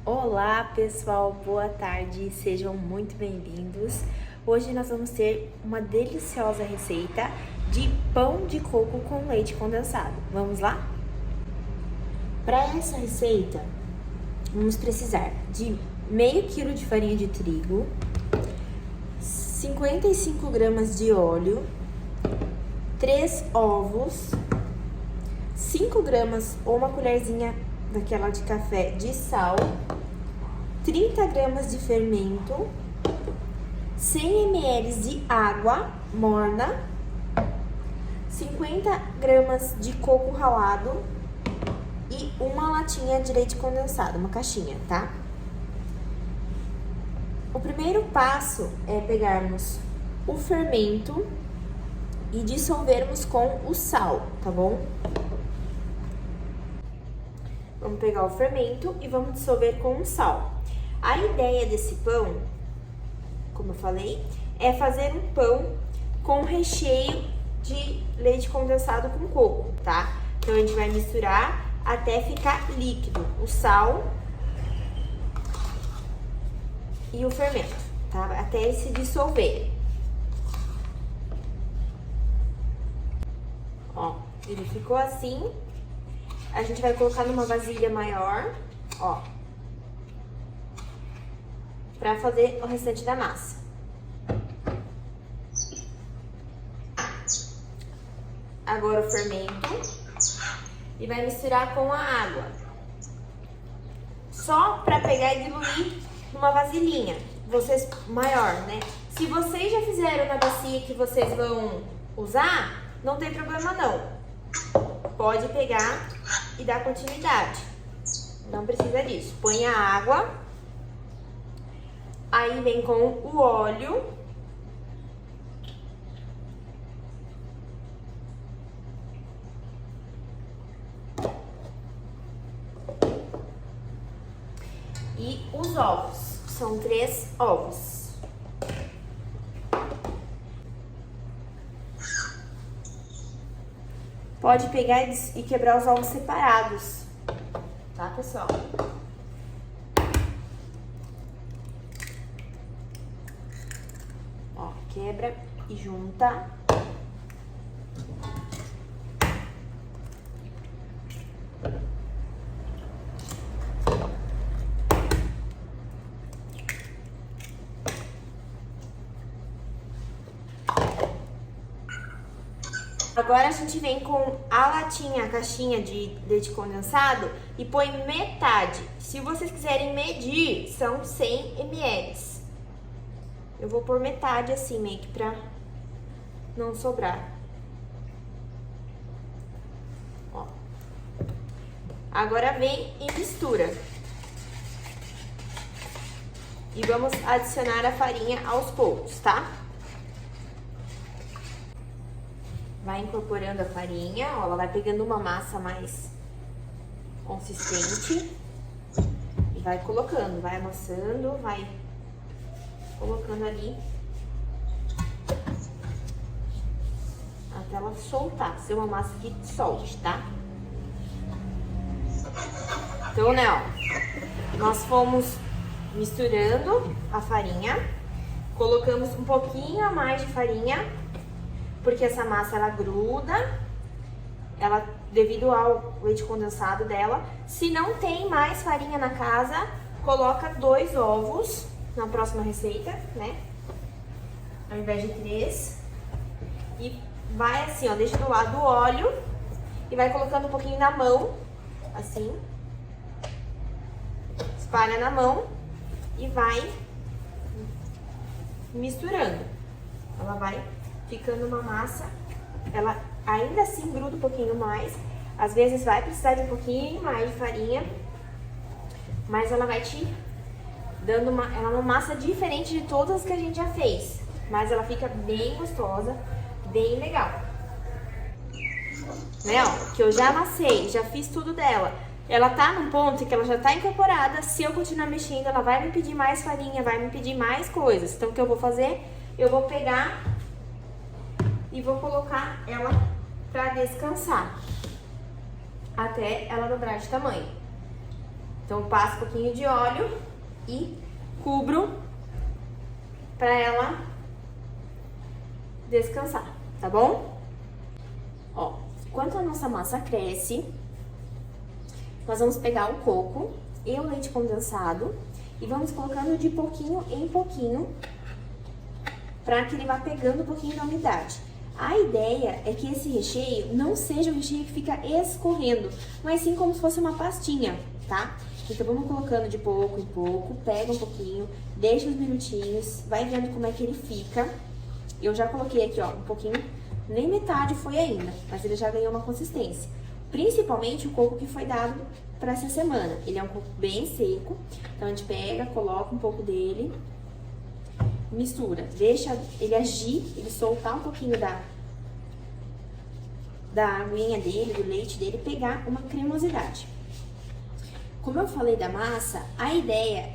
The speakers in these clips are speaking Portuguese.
Olá pessoal, boa tarde, sejam muito bem-vindos. Hoje nós vamos ter uma deliciosa receita de pão de coco com leite condensado. Vamos lá? Para essa receita, vamos precisar de meio quilo de farinha de trigo, 55 gramas de óleo, 3 ovos, 5 gramas ou uma colherzinha daquela de café de sal, 30 gramas de fermento, 100 ml de água morna, 50 gramas de coco ralado e uma latinha de leite condensado, uma caixinha, tá? O primeiro passo é pegarmos o fermento e dissolvermos com o sal, tá bom? Vamos pegar o fermento e vamos dissolver com o sal. A ideia desse pão, como eu falei, é fazer um pão com recheio de leite condensado com coco, tá? Então, a gente vai misturar até ficar líquido o sal e o fermento, tá? Até ele se dissolver. Ó, ele ficou assim. A gente vai colocar numa vasilha maior, ó, pra fazer o restante da massa. Agora o fermento e vai misturar com a água. Só pra pegar e diluir numa vasilhinha, vocês maior, né? Se vocês já fizeram na bacia que vocês vão usar, não tem problema não. Pode pegar e dar continuidade. Não precisa disso. Põe a água. Aí vem com o óleo. E os ovos. São 3 ovos. Pode pegar e quebrar os ovos separados, tá, pessoal? Ó, quebra e junta. Agora a gente vem com a latinha, a caixinha de leite condensado e põe metade. Se vocês quiserem medir, são 100 ml. Eu vou pôr metade assim, meio que pra não sobrar. Ó. Agora vem e mistura. E vamos adicionar a farinha aos poucos, tá? Vai incorporando a farinha, ó, ela vai pegando uma massa mais consistente e vai colocando, vai amassando, vai colocando ali até ela soltar, ser uma massa que solte, tá? Então, né, ó, nós fomos misturando a farinha, colocamos um pouquinho a mais de farinha, porque essa massa, ela gruda, ela, devido ao leite condensado dela. Se não tem mais farinha na casa, coloca 2 ovos na próxima receita, né? Ao invés de 3. E vai assim, ó, deixa do lado do óleo e vai colocando um pouquinho na mão, assim. Espalha na mão e vai misturando. Ela vai ficando uma massa, ela ainda assim gruda um pouquinho mais, às vezes vai precisar de um pouquinho mais de farinha, mas ela vai te dando ela é uma massa diferente de todas as que a gente já fez, mas ela fica bem gostosa, bem legal. Né, ó, que eu já amassei, já fiz tudo dela. Ela tá num ponto que ela já tá incorporada, se eu continuar mexendo, ela vai me pedir mais farinha, vai me pedir mais coisas. Então, o que eu vou fazer? Eu vou pegar e vou colocar ela pra descansar. até ela dobrar de tamanho. Então, eu passo um pouquinho de óleo e cubro pra ela descansar, tá bom? Ó, enquanto a nossa massa cresce, nós vamos pegar o coco e o leite condensado e vamos colocando de pouquinho em pouquinho para que ele vá pegando um pouquinho da umidade. A ideia é que esse recheio não seja um recheio que fica escorrendo, mas sim como se fosse uma pastinha, tá? Então vamos colocando de pouco em pouco, pega um pouquinho, deixa uns minutinhos, vai vendo como é que ele fica. Eu já coloquei aqui, ó, um pouquinho, nem metade foi ainda, mas ele já ganhou uma consistência. Principalmente o coco que foi dado para essa semana. Ele é um coco bem seco, então a gente pega, coloca um pouco dele, mistura, deixa ele agir, ele soltar um pouquinho da aguinha dele, do leite dele, pegar uma cremosidade. Como eu falei da massa, a ideia,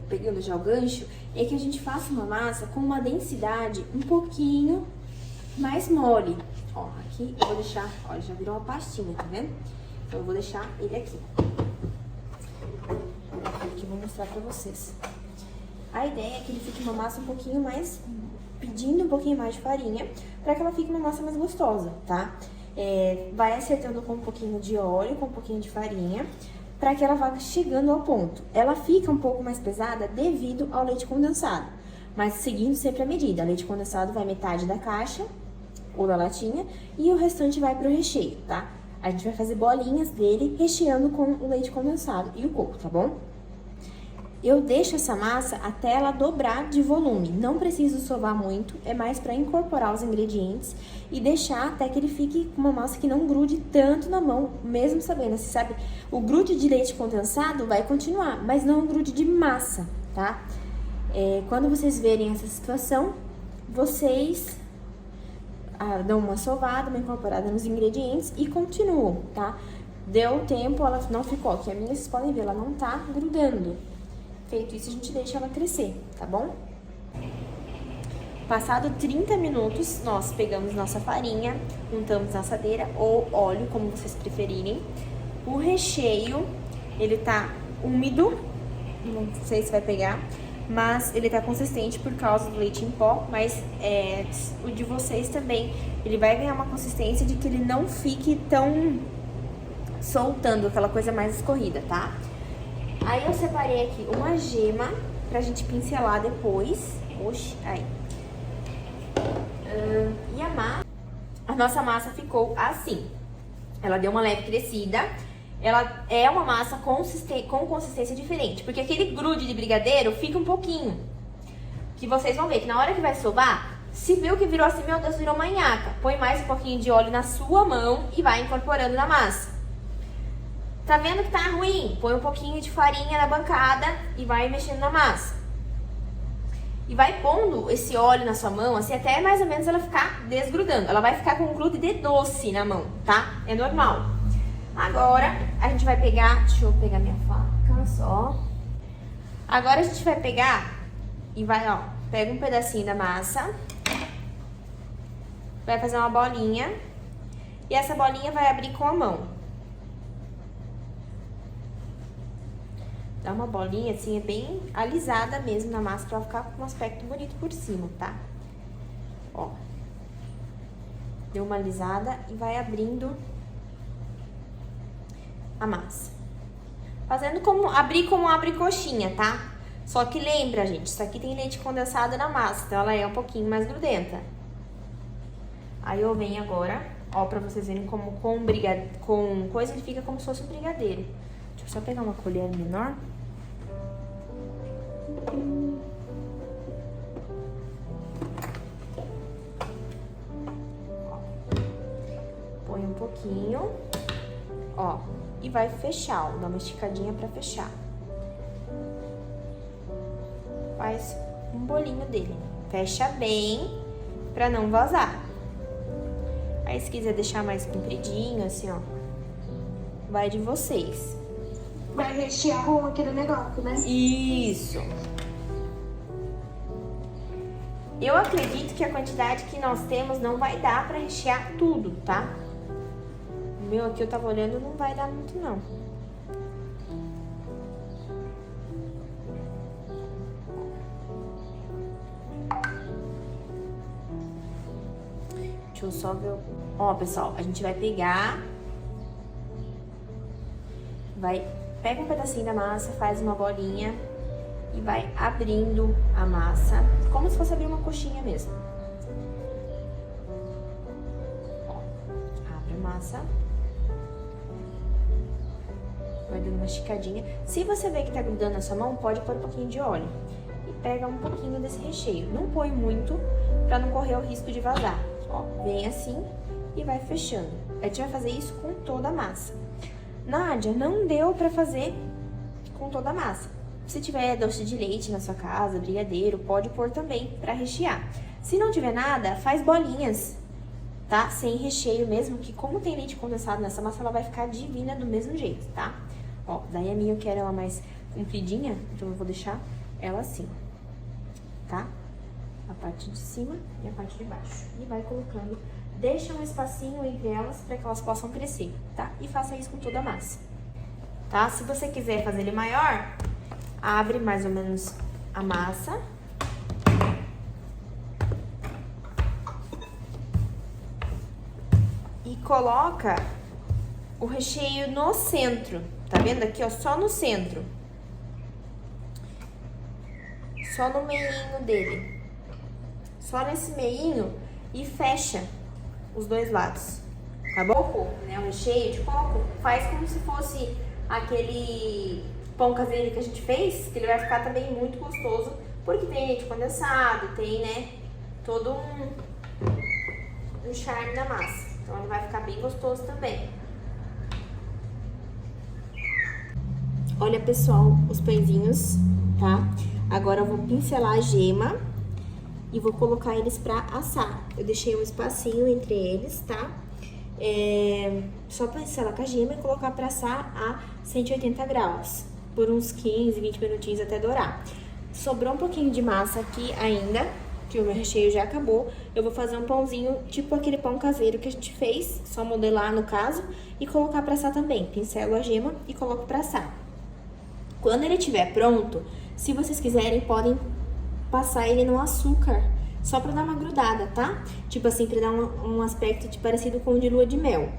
pegando já o gancho, é que a gente faça uma massa com uma densidade um pouquinho mais mole. Ó, aqui eu vou deixar, ó, já virou uma pastinha, tá vendo? Então eu vou deixar ele aqui. Aqui eu vou mostrar pra vocês. A ideia é que ele fique uma massa um pouquinho mais, pedindo um pouquinho mais de farinha, pra que ela fique uma massa mais gostosa, tá? Vai acertando com um pouquinho de óleo, com um pouquinho de farinha, pra que ela vá chegando ao ponto. Ela fica um pouco mais pesada devido ao leite condensado, mas seguindo sempre a medida. Leite condensado vai metade da caixa, ou da latinha, e o restante vai pro recheio, tá? A gente vai fazer bolinhas dele recheando com o leite condensado e o coco, tá bom? Eu deixo essa massa até ela dobrar de volume. Não preciso sovar muito, é mais para incorporar os ingredientes e deixar até que ele fique com uma massa que não grude tanto na mão, mesmo sabendo, você sabe, o grude de leite condensado vai continuar, mas não o grude de massa, tá? Quando vocês verem essa situação, vocês dão uma sovada, uma incorporada nos ingredientes e continuam, tá? Deu tempo, ela não ficou, aqui a minha, vocês podem ver, ela não tá grudando. Feito isso, a gente deixa ela crescer, tá bom? Passado 30 minutos, nós pegamos nossa farinha, untamos na assadeira ou óleo, como vocês preferirem. O recheio, ele tá úmido, não sei se vai pegar, mas ele tá consistente por causa do leite em pó, mas o de vocês também, ele vai ganhar uma consistência de que ele não fique tão soltando, aquela coisa mais escorrida, tá? Aí eu separei aqui uma gema pra gente pincelar depois. Oxi, aí. E a nossa massa ficou assim. Ela deu uma leve crescida. Ela é uma massa com consistência diferente, porque aquele grude de brigadeiro fica um pouquinho. Que vocês vão ver que na hora que vai sovar, se viu que virou assim, meu Deus, virou manhaca. Põe mais um pouquinho de óleo na sua mão e vai incorporando na massa. Tá vendo que tá ruim? Põe um pouquinho de farinha na bancada e vai mexendo na massa. E vai pondo esse óleo na sua mão, assim, até mais ou menos ela ficar desgrudando. Ela vai ficar com um grude de doce na mão, tá? É normal. Agora, a gente vai pegar... Deixa eu pegar minha faca, só. Agora a gente vai pegar e vai, ó, pega um pedacinho da massa. Vai fazer uma bolinha. E essa bolinha vai abrir com a mão. Dá uma bolinha assim, é bem alisada mesmo na massa, pra ficar com um aspecto bonito por cima, tá? Ó. Deu uma alisada e vai abrindo a massa. Fazendo como, abrir como abre coxinha, tá? Só que lembra, gente, isso aqui tem leite condensado na massa, então ela é um pouquinho mais grudenta. Aí eu venho agora, ó, pra vocês verem como com coisa ele fica como se fosse um brigadeiro. Deixa eu só pegar uma colher menor. Põe um pouquinho, ó, e vai fechar, ó, dá uma esticadinha pra fechar. Faz um bolinho dele, fecha bem pra não vazar. Aí se quiser deixar mais compridinho, assim, ó, vai de vocês. Vai rechear com aquele negócio, né? Isso. Eu acredito que a quantidade que nós temos não vai dar pra rechear tudo, tá? O meu aqui eu tava olhando, não vai dar muito não. Deixa eu só ver. Ó, pessoal, a gente vai pegar. Pega um pedacinho da massa, faz uma bolinha e vai abrindo a massa, como se fosse abrir uma coxinha mesmo. Ó, abre a massa. Vai dando uma esticadinha. Se você vê que tá grudando na sua mão, pode pôr um pouquinho de óleo. E pega um pouquinho desse recheio. Não põe muito, pra não correr o risco de vazar. Ó, vem assim e vai fechando. A gente vai fazer isso com toda a massa. Nádia, não deu pra fazer com toda a massa. Se tiver doce de leite na sua casa, brigadeiro, pode pôr também pra rechear. Se não tiver nada, faz bolinhas, tá? Sem recheio mesmo, que como tem leite condensado nessa massa, ela vai ficar divina do mesmo jeito, tá? Ó, daí a minha eu quero ela mais compridinha, então eu vou deixar ela assim, tá? A parte de cima e a parte de baixo. E vai colocando, deixa um espacinho entre elas para que elas possam crescer, tá? E faça isso com toda a massa, tá? Se você quiser fazer ele maior, abre mais ou menos a massa. E coloca o recheio no centro, tá vendo aqui, ó? Só no centro. Só no meinho dele. Só nesse meinho e fecha os dois lados, tá bom? Né? O recheio de coco faz como se fosse aquele pão caseiro que a gente fez, que ele vai ficar também muito gostoso, porque tem leite condensado, tem, né, todo um charme na massa. Então ele vai ficar bem gostoso também. Olha, pessoal, os pãezinhos, tá? Agora eu vou pincelar a gema e vou colocar eles pra assar. Eu deixei um espacinho entre eles, tá? Só pincelar com a gema e colocar pra assar a 180 graus. Por uns 15, 20 minutinhos até dourar. Sobrou um pouquinho de massa aqui ainda, que o meu recheio já acabou. Eu vou fazer um pãozinho, tipo aquele pão caseiro que a gente fez, só modelar no caso, e colocar pra assar também. Pincelo a gema e coloco pra assar. Quando ele estiver pronto, se vocês quiserem, podem passar ele no açúcar, só pra dar uma grudada, tá? Tipo assim, pra dar um aspecto parecido com o de lua de mel.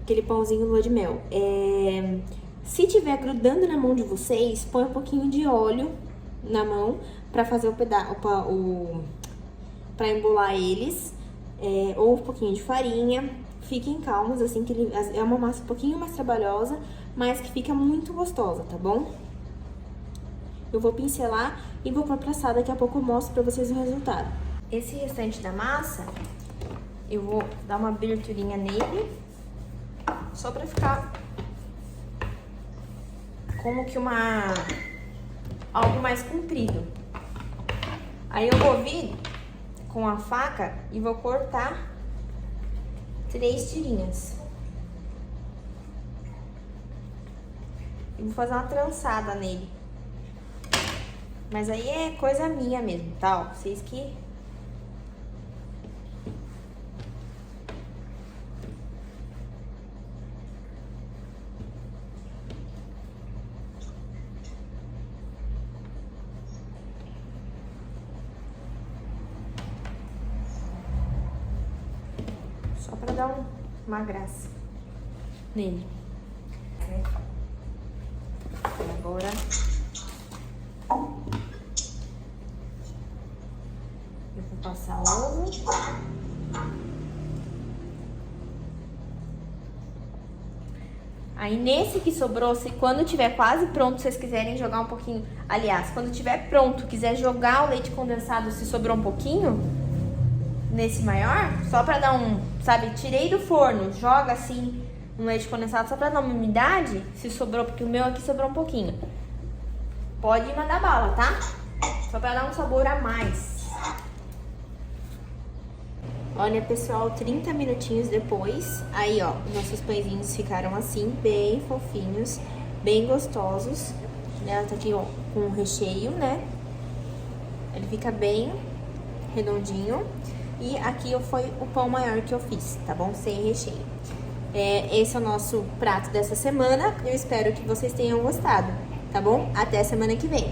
Aquele pãozinho lua de mel. Se tiver grudando na mão de vocês, põe um pouquinho de óleo na mão pra fazer pra embolar eles, ou um pouquinho de farinha. Fiquem calmos, assim, que ele é uma massa um pouquinho mais trabalhosa, mas que fica muito gostosa, tá bom? Eu vou pincelar e vou pra assar, daqui a pouco eu mostro pra vocês o resultado. Esse restante da massa, eu vou dar uma aberturinha nele, só pra ficar como que algo mais comprido. Aí eu vou vir com a faca e vou cortar 3 tirinhas. E vou fazer uma trançada nele. Mas aí é coisa minha mesmo, tá? Ó, vocês que... Só pra dar uma graça nele. Agora... eu vou passar ovo. Aí nesse que sobrou, se quando tiver quase pronto, vocês quiserem jogar um pouquinho... Aliás, quando tiver pronto, quiser jogar o leite condensado, se sobrou um pouquinho, nesse maior, só pra dar sabe, tirei do forno, joga assim um leite condensado só pra dar uma umidade, se sobrou, porque o meu aqui sobrou um pouquinho. Pode mandar bala, tá? Só pra dar um sabor a mais. Olha, pessoal, 30 minutinhos depois, aí, ó, nossos pãezinhos ficaram assim, bem fofinhos, bem gostosos. Ela tá aqui, ó, com o recheio, né? Ele fica bem redondinho. E aqui foi o pão maior que eu fiz, tá bom? Sem recheio. Esse é o nosso prato dessa semana. Eu espero que vocês tenham gostado, tá bom? Até semana que vem.